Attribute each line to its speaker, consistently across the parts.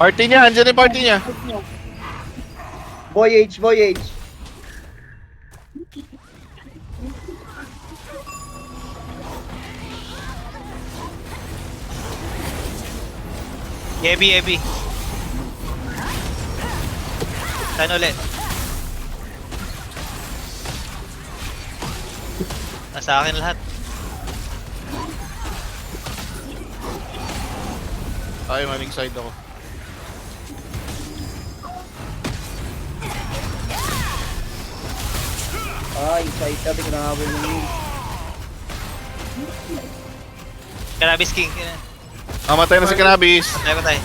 Speaker 1: Party niya, andyan yung party niya.
Speaker 2: Boy H, Boy H.
Speaker 3: Heavy. Saan ulit? Nasa akin lahat.
Speaker 1: Ay, maling side ako.
Speaker 2: Ay, side sabi ko nakabol ng yun.
Speaker 3: Cannabis King.
Speaker 1: Mamatay na si Cannabis.
Speaker 3: Patay.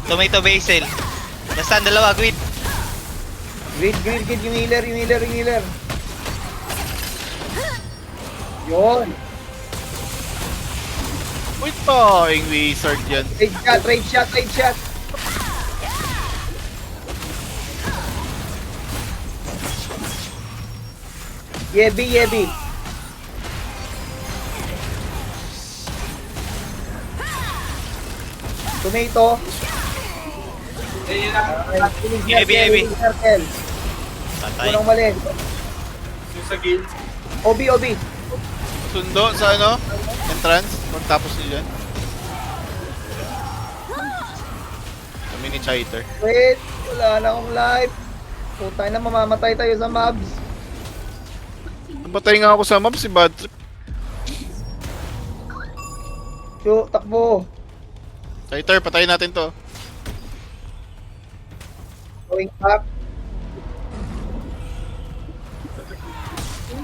Speaker 3: Tomato Basil. Nasaan dalawa, Gwyn?
Speaker 2: Grid, yung healer. Yun.
Speaker 1: Uy, toing wizard yan.
Speaker 2: Trade shot. Yebi. Tomato.
Speaker 3: Yebi.
Speaker 2: Circle.
Speaker 3: Patay.
Speaker 2: Unang mali.
Speaker 4: Yung sa guild.
Speaker 2: OB.
Speaker 1: Sundo sa ano? Entrance. Pagtapos nyo dyan. Kami ni Chaiter.
Speaker 2: Wait, wala na akong life. Putay na, mamamatay tayo sa mobs.
Speaker 1: Napatay nga ako sa map si Bad Trip.
Speaker 2: Shoot, takbo.
Speaker 1: Chaiter, patayin natin to.
Speaker 2: Going back.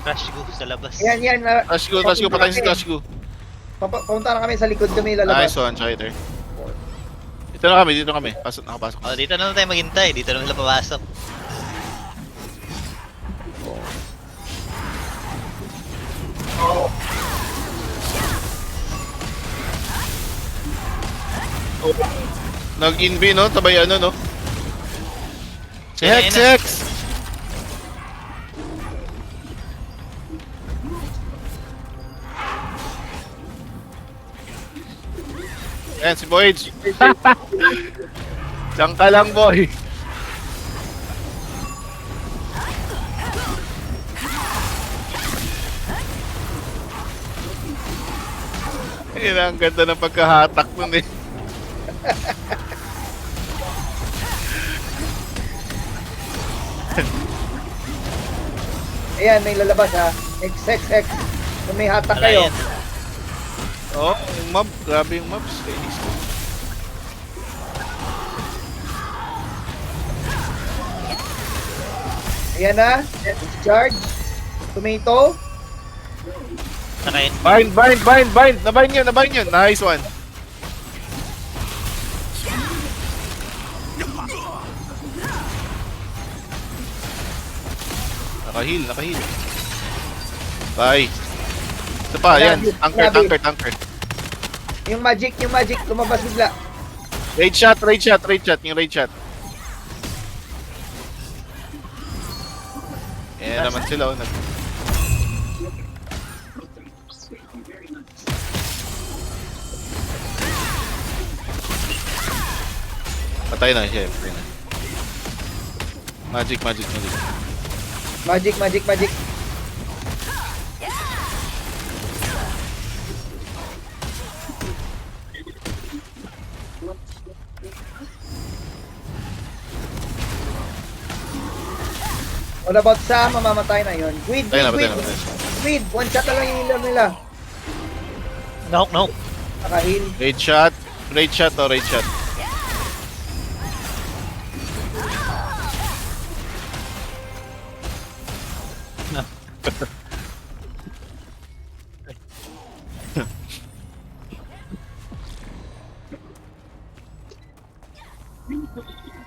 Speaker 3: Crash go sa labas.
Speaker 2: Yan.
Speaker 1: Crash go, patayin si Crash go.
Speaker 2: Papunta na kami sa likod kami lalabas.
Speaker 1: Nice one, Chaiter. Dito na kami. Nakapasok.
Speaker 3: Oh, dito na tayo maghintay. Dito na nila papasok.
Speaker 1: Nag-invi, no? Tabay ano, no? Si
Speaker 3: Ayun na.
Speaker 1: Hex! Ayan, si Voyage. Diyan ka lang, boy. Ayun, ang ganda ng pagkahatak nun eh.
Speaker 2: Ayan, may lalabas ha. X. Kung may hatak
Speaker 3: Wala
Speaker 2: kayo.
Speaker 3: yan.
Speaker 1: Oh, yung mob. Grabe yung mobs.
Speaker 2: Ayan na. Charge. Tomato.
Speaker 3: Nakain.
Speaker 1: Bind! Nabind yun. Nice one. Naka-heal. Bye. Ito pa, yan. Tanker.
Speaker 2: Yung magic. Lumabas bigla.
Speaker 1: Raid shot. Yung raid shot. Yan naman sila. Oh, patay na, syempre na. Magic.
Speaker 2: Magic. What about sa mamamatay na yun? Quid.
Speaker 1: Patay na.
Speaker 2: One shot na lang yung healer nila.
Speaker 3: Knock.
Speaker 2: Naka-heal.
Speaker 1: Raid shot.